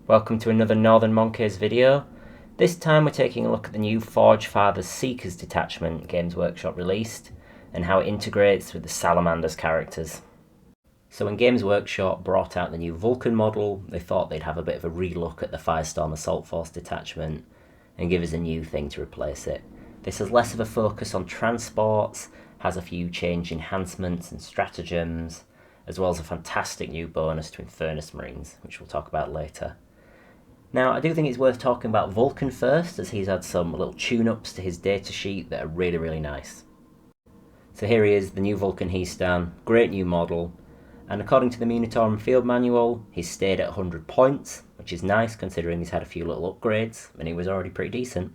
Welcome to another Northern Monkeys video. This time we're taking a look at the new Forgefathers Seekers detachment Games Workshop released and how it integrates with the Salamanders characters. So when Games Workshop brought out the new Vulkan model, they thought they'd have a bit of a relook at the Firestorm Assault Force detachment and give us a new thing to replace it. This has less of a focus on transports, has a few changed enhancements and stratagems, as well as a fantastic new bonus to Infernus Marines, which we'll talk about later. Now, I do think it's worth talking about Vulkan first, as he's had some little tune-ups to his datasheet that are really nice. So here he is, the new Vulkan He'stan, great new model, and according to the Munitorum Field Manual, he's stayed at 100 points, which is nice considering he's had a few little upgrades, and he was already pretty decent.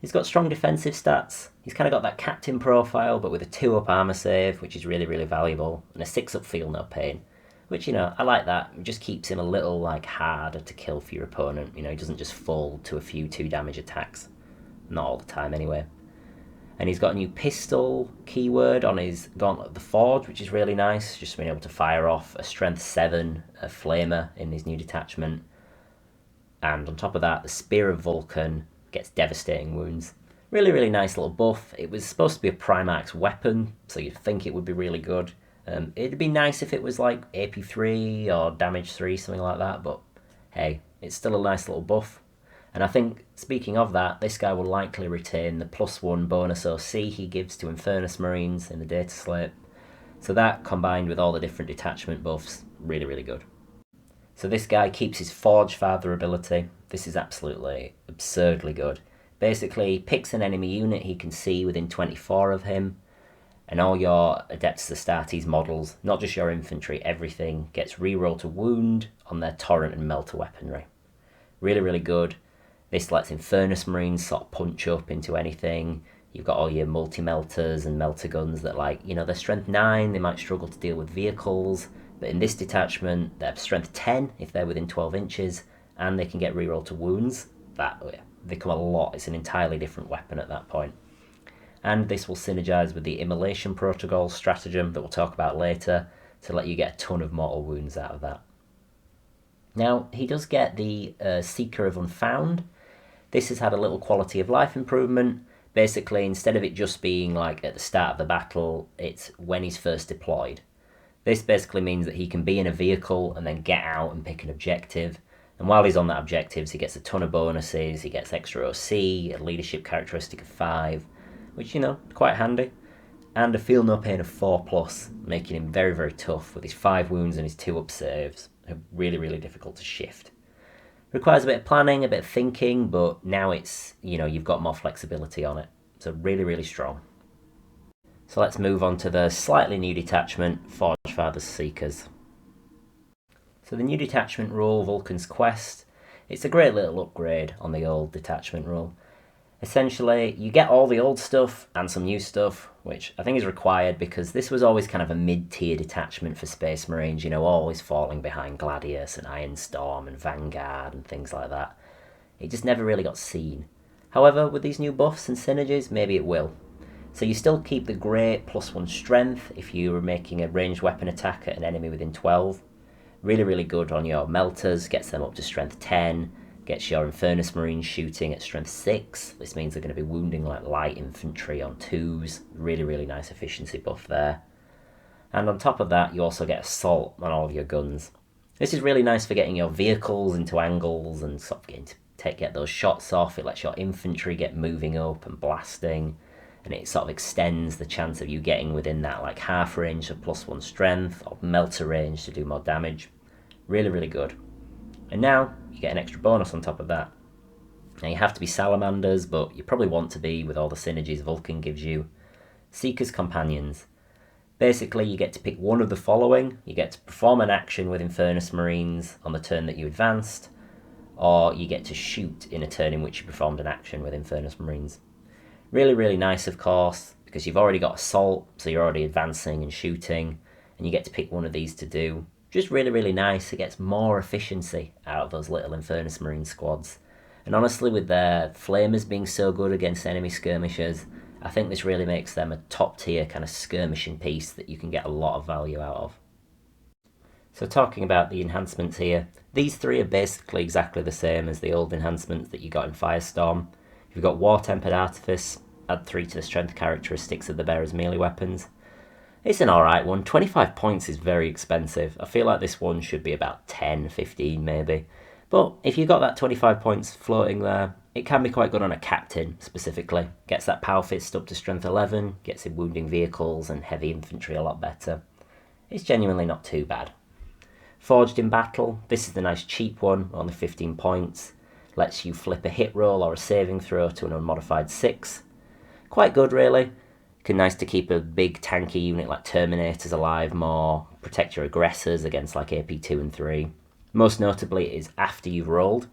He's got strong defensive stats, he's kind of got that captain profile, but with a 2-up armor save, which is really valuable, and a 6-up feel no pain. Which, I like that. It just keeps him a little, harder to kill for your opponent. He doesn't just fall to a few 2-damage attacks. Not all the time, anyway. And he's got a new pistol keyword on his Gauntlet of the Forge, which is really nice. Just being able to fire off a Strength 7, a Flamer in his new detachment. And on top of that, the Spear of Vulkan gets devastating wounds. Really nice little buff. It was supposed to be a Primarch's weapon, so you'd think it would be really good. It'd be nice if it was like AP 3 or Damage 3, something like that, but hey, it's still a nice little buff. And I think, speaking of that, this guy will likely retain the +1 bonus OC he gives to Infernus Marines in the data slate. So that, combined with all the different detachment buffs, really good. So this guy keeps his Forgefather ability. This is absolutely absurdly good. Basically, picks an enemy unit he can see within 24 of him, and all your Adeptus Astartes models, not just your infantry, everything, gets reroll to wound on their Torrent and Melter weaponry. Really good. This lets Infernus Marines sort of punch up into anything. You've got all your multi-melters and melter guns that, they're strength 9, they might struggle to deal with vehicles, but in this detachment, they're strength 10 if they're within 12 inches, and they can get reroll to wounds. They come a lot. It's an entirely different weapon at that point. And this will synergize with the Immolation Protocol stratagem that we'll talk about later to let you get a ton of mortal wounds out of that. Now, he does get the Seeker of Unfound. This has had a little quality of life improvement. Basically, instead of it just being at the start of the battle, it's when he's first deployed. This basically means that he can be in a vehicle and then get out and pick an objective. And while he's on that objectives, he gets a ton of bonuses. He gets extra OC, a leadership characteristic of 5, which, quite handy, and a feel no pain of 4+, making him very tough with his 5 wounds and his 2-up saves. Really difficult to shift. Requires a bit of planning, a bit of thinking, but now it's, you've got more flexibility on it. So really strong. So let's move on to the slightly new detachment, Forgefathers Seekers. So the new detachment rule, Vulkan's Quest, it's a great little upgrade on the old detachment rule. Essentially, you get all the old stuff and some new stuff, which I think is required because this was always kind of a mid-tier detachment for Space Marines, always falling behind Gladius and Iron Storm and Vanguard and things like that. It just never really got seen. However, with these new buffs and synergies, maybe it will. So you still keep the great +1 strength if you were making a ranged weapon attack at an enemy within 12. Really good on your melters, gets them up to strength 10. Gets your Infernus Marines shooting at strength 6. This means they're going to be wounding light infantry on 2s. Really nice efficiency buff there. And on top of that, you also get assault on all of your guns. This is really nice for getting your vehicles into angles and sort of getting to get those shots off. It lets your infantry get moving up and blasting. And it sort of extends the chance of you getting within that half range of +1 strength or melter range to do more damage. Really good. And now, you get an extra bonus on top of that. Now you have to be Salamanders, but you probably want to be with all the synergies Vulkan gives you. Seekers Companions. Basically, you get to pick one of the following. You get to perform an action with Infernus Marines on the turn that you advanced, or you get to shoot in a turn in which you performed an action with Infernus Marines. Really nice, of course, because you've already got Assault, so you're already advancing and shooting, and you get to pick one of these to do. Just really nice. It gets more efficiency out of those little Infernus Marine squads. And honestly, with their Flamers being so good against enemy skirmishers, I think this really makes them a top tier kind of skirmishing piece that you can get a lot of value out of. So talking about the enhancements here, these three are basically exactly the same as the old enhancements that you got in Firestorm. You've got War-Tempered Artifice, add 3 to the strength characteristics of the bearer's melee weapons. It's an alright one. 25 points is very expensive. I feel like this one should be about 10, 15 maybe. But if you've got that 25 points floating there, it can be quite good on a captain specifically. Gets that power fist up to strength 11, gets it wounding vehicles and heavy infantry a lot better. It's genuinely not too bad. Forged in Battle, this is the nice cheap one, only 15 points. Lets you flip a hit roll or a saving throw to an unmodified 6. Quite good really. Nice to keep a big tanky unit like Terminators alive more, protect your aggressors against like AP 2 and 3. Most notably it is after you've rolled.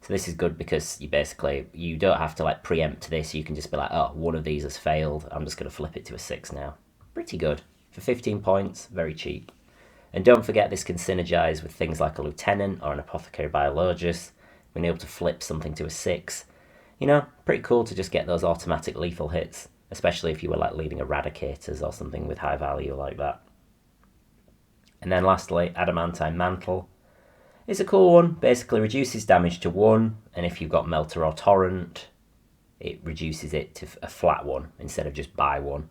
So this is good because you don't have to like preempt this, you can just be like, oh, one of these has failed, I'm just going to flip it to a 6 now. Pretty good. For 15 points, very cheap. And don't forget this can synergize with things like a Lieutenant or an Apothecary Biologist, being able to flip something to a 6. You know, pretty cool to just get those automatic lethal hits, especially if you were like leading Eradicators or something with high value like that. And then lastly, Adamantine Mantle. It's a cool one, basically reduces damage to 1, and if you've got Melter or Torrent, it reduces it to a flat 1 instead of just by 1.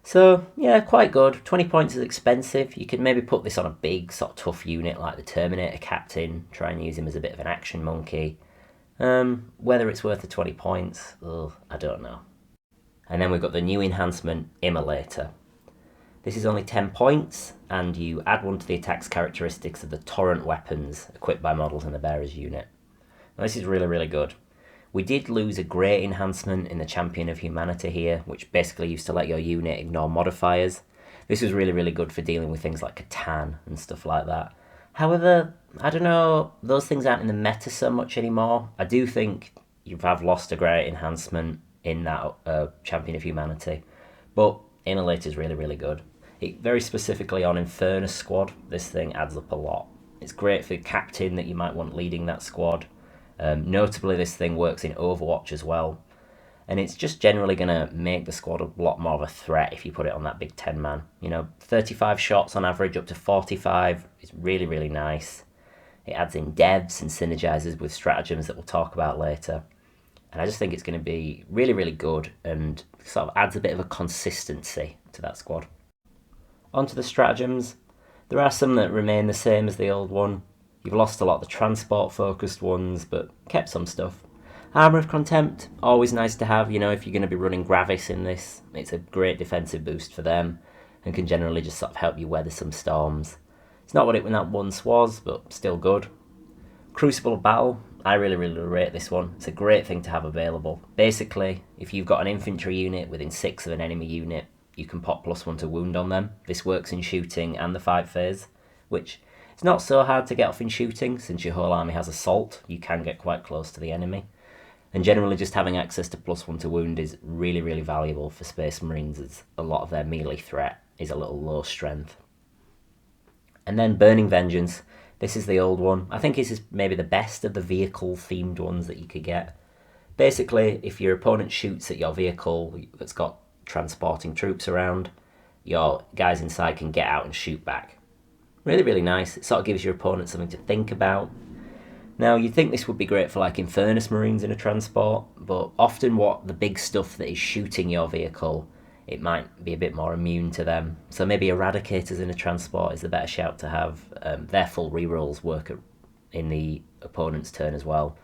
So, yeah, quite good. 20 points is expensive. You could maybe put this on a big, sort of tough unit like the Terminator Captain, try and use him as a bit of an action monkey. Whether it's worth the 20 points, I don't know. And then we've got the new enhancement, Immolator. This is only 10 points, and you add 1 to the attack's characteristics of the torrent weapons equipped by models in the bearer's unit. Now, this is really, really good. We did lose a great enhancement in the Champion of Humanity here, which basically used to let your unit ignore modifiers. This was really, really good for dealing with things like Catan and stuff like that. However, I don't know, those things aren't in the meta so much anymore. I do think you have lost a great enhancement in that Champion of Humanity, but Immolator is really, really good. Very specifically on Infernus squad, this thing adds up a lot. It's great for the captain that you might want leading that squad. Notably, this thing works in Overwatch as well, and it's just generally going to make the squad a lot more of a threat if you put it on that big 10-man. You know, 35 shots on average up to 45 is really, really nice. It adds in devs and synergizes with stratagems that we'll talk about later. And I just think it's going to be really, really good and sort of adds a bit of a consistency to that squad. Onto the stratagems. There are some that remain the same as the old one. You've lost a lot of the transport-focused ones, but kept some stuff. Armour of Contempt, always nice to have, you know, if you're going to be running Gravis in this. It's a great defensive boost for them, and can generally just sort of help you weather some storms. It's not what it once was, but still good. Crucible of Battle, I really, really rate this one. It's a great thing to have available. Basically, if you've got an infantry unit within 6 of an enemy unit, you can pop +1 to wound on them. This works in shooting and the fight phase, which it's not so hard to get off in shooting, since your whole army has assault, you can get quite close to the enemy. And generally just having access to +1 to wound is really, really valuable for Space Marines, as a lot of their melee threat is a little low strength. And then Burning Vengeance, this is the old one. I think this is maybe the best of the vehicle-themed ones that you could get. Basically, if your opponent shoots at your vehicle that's got transporting troops around, your guys inside can get out and shoot back. Really, really nice. It sort of gives your opponent something to think about. Now, you'd think this would be great for like Infernus Marines in a transport, but often the big stuff that is shooting your vehicle, it might be a bit more immune to them. So maybe Eradicators in a transport is the better shout to have. Their full rerolls work in the opponent's turn as well.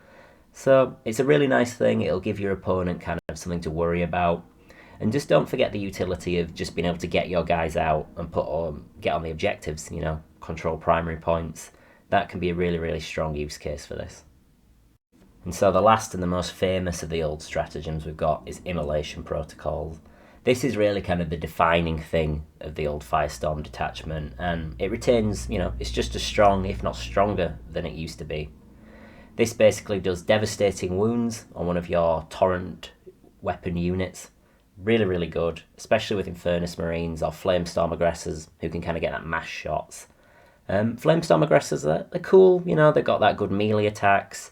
So it's a really nice thing. It'll give your opponent kind of something to worry about. And just don't forget the utility of just being able to get your guys out and get on the objectives, you know, control primary points. That can be a really, really strong use case for this. And so the last and the most famous of the old stratagems we've got is Immolation Protocols. This is really kind of the defining thing of the old Firestorm detachment, and it retains, you know, it's just as strong, if not stronger, than it used to be. This basically does devastating wounds on one of your torrent weapon units. Really, really good, especially with Infernus Marines or Flamestorm Aggressors who can kind of get that mass shots. Flamestorm Aggressors, they're cool, you know, they've got that good melee attacks,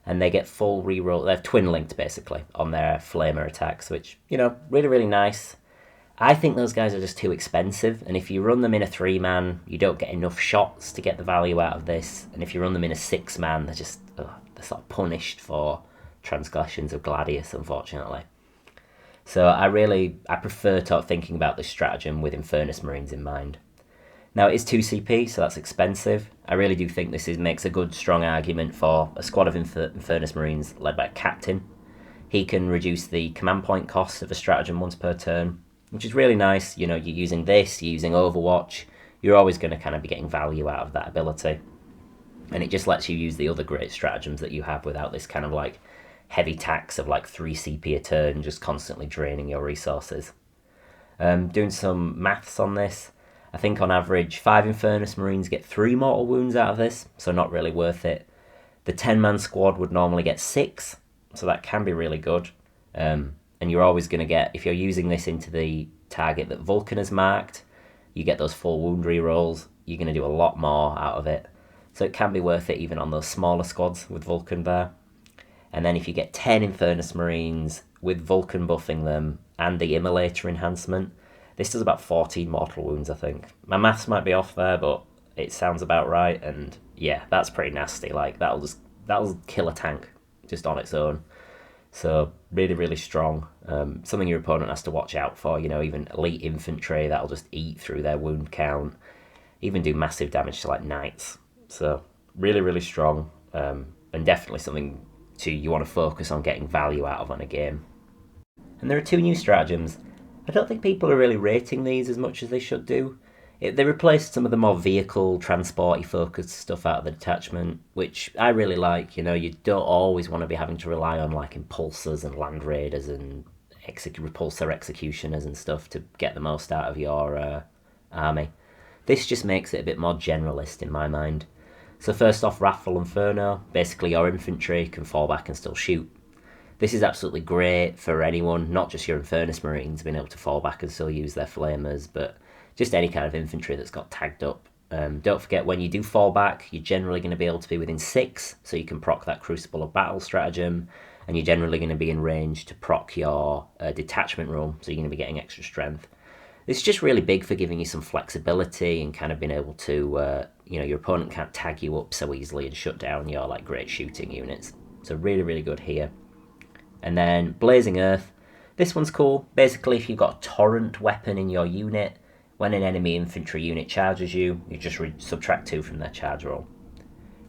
and they get full reroll. They're twin linked basically on their flamer attacks, which, you know, really, really nice. I think those guys are just too expensive, and if you run them in a 3-man, you don't get enough shots to get the value out of this, and if you run them in a 6-man, they're just they're sort of punished for transgressions of Gladius, unfortunately. So I prefer thinking about this stratagem with Infernus Marines in mind. Now it is 2CP, so that's expensive. I really do think this makes a good, strong argument for a squad of Infernus Marines led by a captain. He can reduce the command point cost of a stratagem once per turn, which is really nice. You know, you're using this, you're using Overwatch, you're always going to kind of be getting value out of that ability. And it just lets you use the other great stratagems that you have without this kind of like heavy tax of like 3 CP a turn, just constantly draining your resources. Doing some maths on this, I think on average 5 Infernus Marines get 3 mortal wounds out of this, so not really worth it. The 10-man squad would normally get 6, so that can be really good. And you're always going to get, if you're using this into the target that Vulkan has marked, you get those full wound rerolls, you're going to do a lot more out of it. So it can be worth it even on those smaller squads with Vulkan there. And then if you get 10 Infernus Marines with Vulkan buffing them and the Immolator enhancement, this does about 14 mortal wounds, I think. My maths might be off there, but it sounds about right. And yeah, that's pretty nasty. Like that'll kill a tank just on its own. So really, really strong. Something your opponent has to watch out for. You know, even elite infantry, that'll just eat through their wound count. Even do massive damage to like knights. So really, really strong. And definitely something you want to focus on getting value out of on a game. And there are 2 new stratagems. I don't think people are really rating these as much as they should do. They replaced some of the more vehicle, transporty focused stuff out of the detachment, which I really like. You know, you don't always want to be having to rely on like impulsors and land raiders and repulsor executioners and stuff to get the most out of your army. This just makes it a bit more generalist in my mind. So first off, Wrathful Inferno. Basically your infantry can fall back and still shoot. This is absolutely great for anyone, not just your Infernus Marines being able to fall back and still use their flamers, but just any kind of infantry that's got tagged up. Don't forget, when you do fall back, you're generally going to be able to be within 6, so you can proc that Crucible of Battle stratagem, and you're generally going to be in range to proc your detachment room, so you're going to be getting extra strength. It's just really big for giving you some flexibility and kind of being able to, your opponent can't tag you up so easily and shut down your like great shooting units. So really, really good here. And then Blazing Earth. This one's cool. Basically, if you've got a torrent weapon in your unit, when an enemy infantry unit charges you, you just subtract 2 from their charge roll.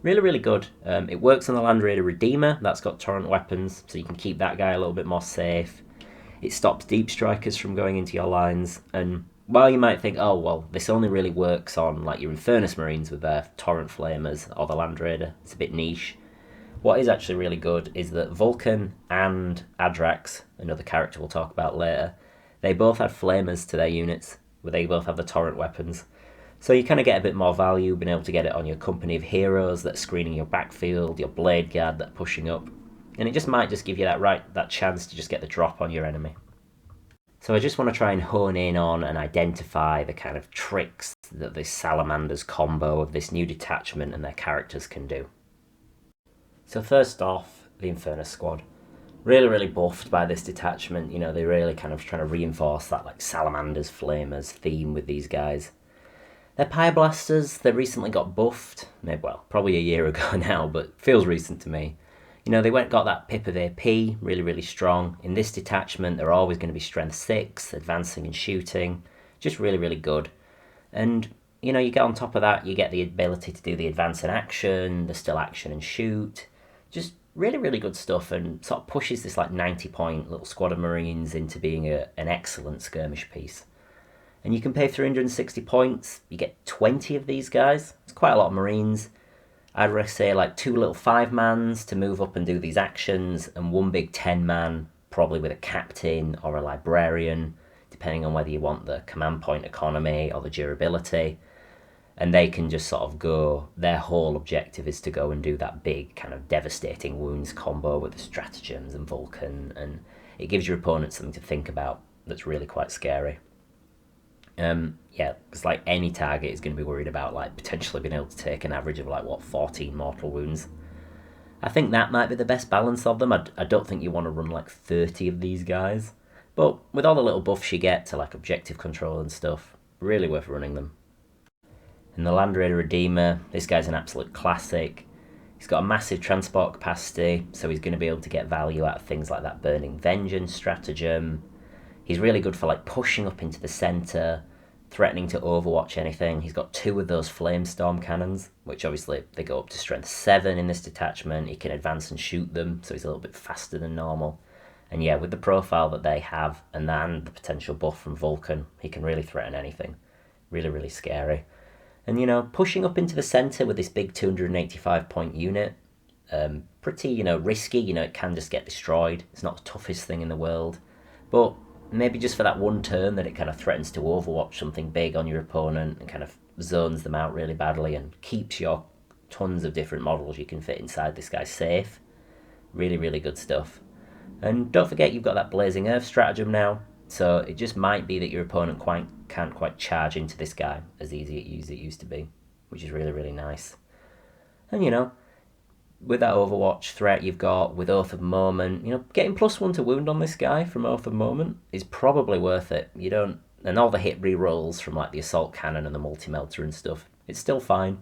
Really, really good. It works on the Land Raider Redeemer. That's got torrent weapons, so you can keep that guy a little bit more safe. It stops deep strikers from going into your lines, and while you might think, oh well, this only really works on like your Infernus Marines with their torrent flamers or the Land Raider, it's a bit niche. What is actually really good is that Vulkan and Adrax, another character we'll talk about later, they both have flamers to their units, where they both have the torrent weapons. So you kind of get a bit more value, being able to get it on your company of heroes that's screening your backfield, your blade guard that are pushing up. And it just might just give you that chance to just get the drop on your enemy. So I just want to try and hone in on and identify the kind of tricks that this Salamanders combo of this new detachment and their characters can do. So first off, the Infernus squad. Really, really buffed by this detachment. You know, they're really kind of trying to reinforce that like Salamanders, Flamers theme with these guys. They're Pyreblasters. They recently got buffed. Maybe, well, probably a year ago now, but feels recent to me. You know, they got that pip of AP, really, really strong. In this detachment, they're always going to be strength 6, advancing and shooting. Just really, really good. And, you know, you get on top of that, you get the ability to do the advance and action, the still action and shoot. Just really, really good stuff, and sort of pushes this like 90-point little squad of Marines into being an excellent skirmish piece. And you can pay 360 points, you get 20 of these guys. It's quite a lot of Marines. I'd say like 2 little 5-mans to move up and do these actions, and 1 big 10-man, probably with a captain or a librarian, depending on whether you want the command point economy or the durability. And they can just sort of go, their whole objective is to go and do that big kind of devastating wounds combo with the stratagems and Vulkan, and it gives your opponent something to think about that's really quite scary. Because like any target is going to be worried about like potentially being able to take an average of 14 mortal wounds. I think that might be the best balance of them. I don't think you want to run like 30 of these guys. But with all the little buffs you get to like objective control and stuff, really worth running them. And the Land Raider Redeemer, this guy's an absolute classic. He's got a massive transport capacity, so he's going to be able to get value out of things like that Burning Vengeance stratagem. He's really good for like pushing up into the centre, threatening to overwatch anything. He's got 2 of those Flamestorm cannons, which obviously they go up to strength 7 in this detachment. He can advance and shoot them, so he's a little bit faster than normal. And yeah, with the profile that they have, and then the potential buff from Vulkan, he can really threaten anything. Really, really scary. And, you know, pushing up into the centre with this big 285 point unit, pretty, you know, risky. You know, it can just get destroyed. It's not the toughest thing in the world. But maybe just for that one turn that it kind of threatens to overwatch something big on your opponent and kind of zones them out really badly and keeps your tons of different models you can fit inside this guy safe. Really, really good stuff. And don't forget you've got that Blazing Earth stratagem now, so it just might be that your opponent can't quite charge into this guy as easy as it used to be, which is really, really nice. And, you know, with that Overwatch threat you've got, with Oath of Moment, you know, getting +1 to wound on this guy from Oath of Moment is probably worth it. You don't, and all the hit rerolls from like the Assault Cannon and the Multi-Melter and stuff, it's still fine.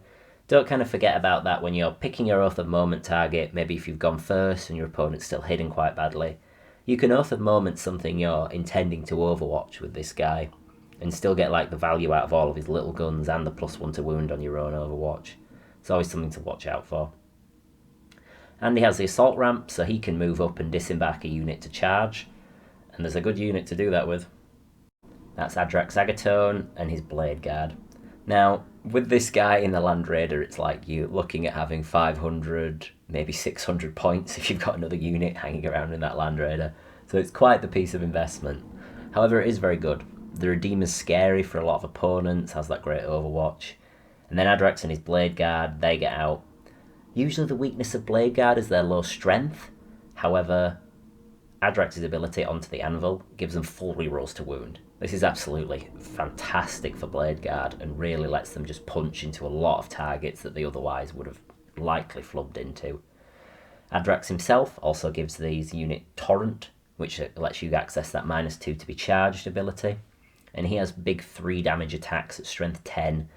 Don't kind of forget about that when you're picking your Oath of Moment target. Maybe if you've gone first and your opponent's still hidden quite badly, you can Oath of Moment something you're intending to overwatch with this guy and still get like the value out of all of his little guns and the +1 to wound on your own overwatch. It's always something to watch out for. And he has the assault ramp, so he can move up and disembark a unit to charge, and there's a good unit to do that with. That's Adrax Agatone and his Blade Guard. Now, with this guy in the Land Raider, it's like you're looking at having 500, maybe 600 points if you've got another unit hanging around in that Land Raider. So it's quite the piece of investment. However, it is very good. The Redeemer's scary for a lot of opponents, has that great overwatch. And then Adrax and his Blade Guard, they get out. Usually the weakness of Blade Guard is their low strength. However, Adrax's ability onto the anvil gives them full rerolls to wound. This is absolutely fantastic for Blade Guard and really lets them just punch into a lot of targets that they otherwise would have likely flubbed into. Adrax himself also gives these unit Torrent, which lets you access that -2 to be charged ability. And he has big 3 damage attacks at strength 10.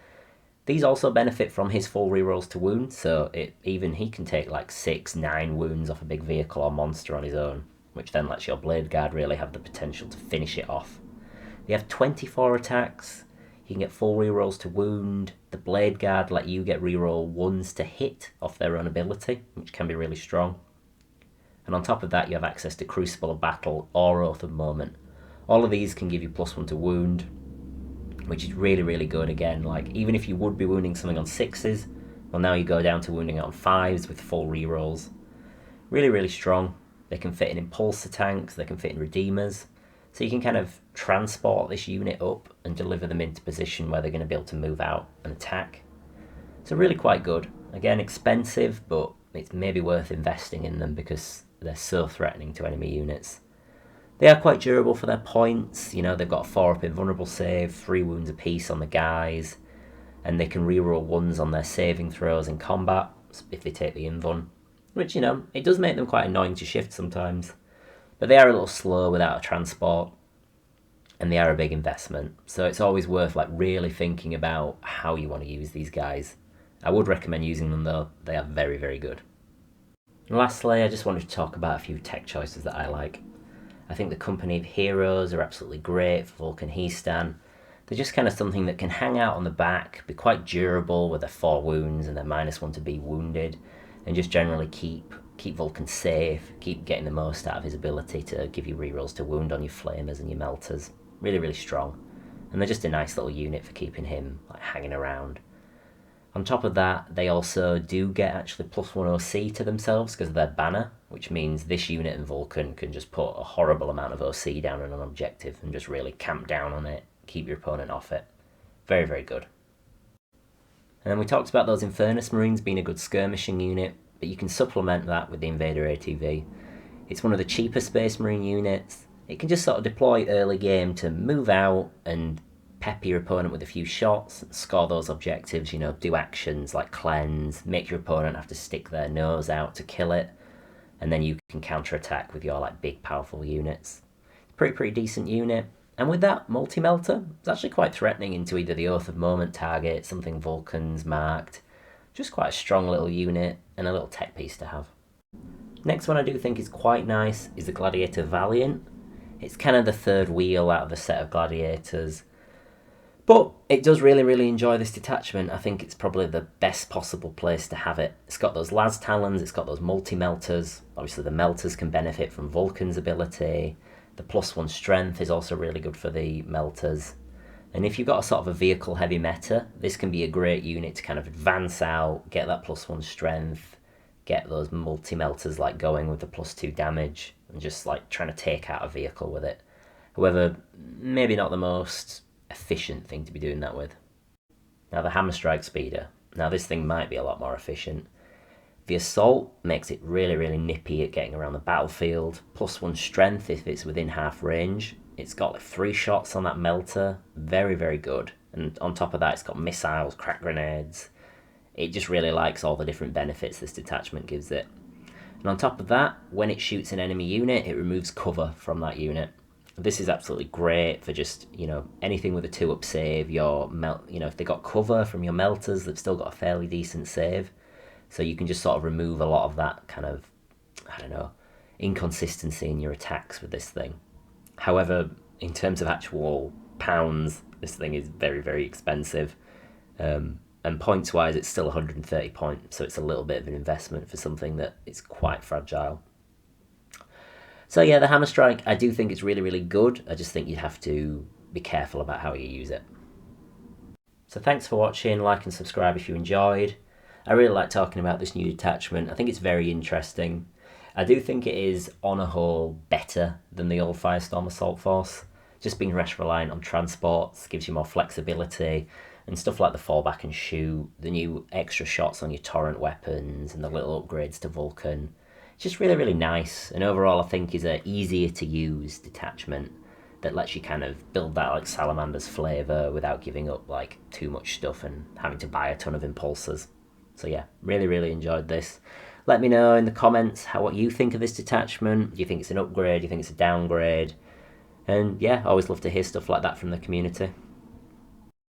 These also benefit from his full rerolls to wound, so even he can take like 6, 9 wounds off a big vehicle or monster on his own, which then lets your Blade Guard really have the potential to finish it off. They have 24 attacks, you can get full rerolls to wound. The Blade Guard let you get reroll 1s to hit off their own ability, which can be really strong. And on top of that you have access to Crucible of Battle or Oath of Moment. All of these can give you +1 to wound, which is really, really good. Again, like even if you would be wounding something on 6s, well now you go down to wounding it on 5s with full rerolls. Really, really strong. They can fit in Impulsor tanks, they can fit in Redeemers, so you can kind of transport this unit up and deliver them into position where they're going to be able to move out and attack. So really quite good. Again, expensive, but it's maybe worth investing in them because they're so threatening to enemy units. They are quite durable for their points. You know, they've got a 4-up invulnerable save, 3 wounds apiece on the guys, and they can reroll 1s on their saving throws in combat if they take the invuln, which, you know, it does make them quite annoying to shift sometimes. But they are a little slow without a transport, and they are a big investment. So it's always worth like really thinking about how you want to use these guys. I would recommend using them though. They are very, very good. And lastly, I just wanted to talk about a few tech choices that I like. I think the Company of Heroes are absolutely great for Vulkan He'stan. They're just kind of something that can hang out on the back, be quite durable with their 4 wounds and their -1 to be wounded, and just generally keep Vulkan safe, keep getting the most out of his ability to give you rerolls to wound on your flamers and your melters. Really, really strong. And they're just a nice little unit for keeping him like hanging around. On top of that, they also do get actually +1 OC to themselves because of their banner, which means this unit and Vulkan can just put a horrible amount of OC down on an objective and just really camp down on it, keep your opponent off it. Very, very good. And then we talked about those Infernus Marines being a good skirmishing unit, but you can supplement that with the Invader ATV. It's one of the cheaper Space Marine units. It can just sort of deploy early game to move out and pep your opponent with a few shots, score those objectives, you know, do actions like cleanse, make your opponent have to stick their nose out to kill it, and then you can counterattack with your like big powerful units. Pretty decent unit. And with that multi-melter, it's actually quite threatening into either the Oath of Moment target, something Vulkan's marked. Just quite a strong little unit and a little tech piece to have. Next one I do think is quite nice is the Gladiator Valiant. It's kind of the third wheel out of the set of Gladiators. But it does really enjoy this detachment. I think it's probably the best possible place to have it. It's got those las talons, it's got those multi-melters. Obviously the melters can benefit from Vulkan's ability. The +1 strength is also really good for the melters. And if you've got a sort of a vehicle heavy meta, this can be a great unit to kind of advance out, get that +1 strength, get those multi-melters like going with the +2 damage, and just like trying to take out a vehicle with it. However, maybe not the most efficient thing to be doing that with. Now the Hammer Strike Speeder. Now this thing might be a lot more efficient. The Assault makes it really nippy at getting around the battlefield. +1 strength if it's within half range. It's got like 3 shots on that melter. Very good. And on top of that, it's got missiles, crack grenades. It just really likes all the different benefits this detachment gives it. And on top of that, when it shoots an enemy unit, it removes cover from that unit. This is absolutely great for just, anything with a 2-up save. If they got cover from your melters, they've still got a fairly decent save. So you can just sort of remove a lot of that kind of, inconsistency in your attacks with this thing. However, in terms of actual pounds, this thing is very expensive. And points-wise, it's still 130 points, so it's a little bit of an investment for something that is quite fragile. So yeah, the Hammer Strike, I do think it's really good. I just think you have to be careful about how you use it. So thanks for watching, like and subscribe if you enjoyed. I really like talking about this new detachment. I think it's very interesting. I do think it is, on a whole, better than the old Firestorm Assault Force. Just being less reliant on transports gives you more flexibility, and stuff like the fallback and shoot, the new extra shots on your torrent weapons, and the little upgrades to Vulkan. It's just really nice, and overall I think is a easier to use detachment that lets you kind of build that like Salamanders flavour without giving up like too much stuff and having to buy a ton of impulsors. So yeah, really enjoyed this. Let me know in the comments what you think of this detachment. Do you think it's an upgrade? Do you think it's a downgrade? And yeah, I always love to hear stuff like that from the community.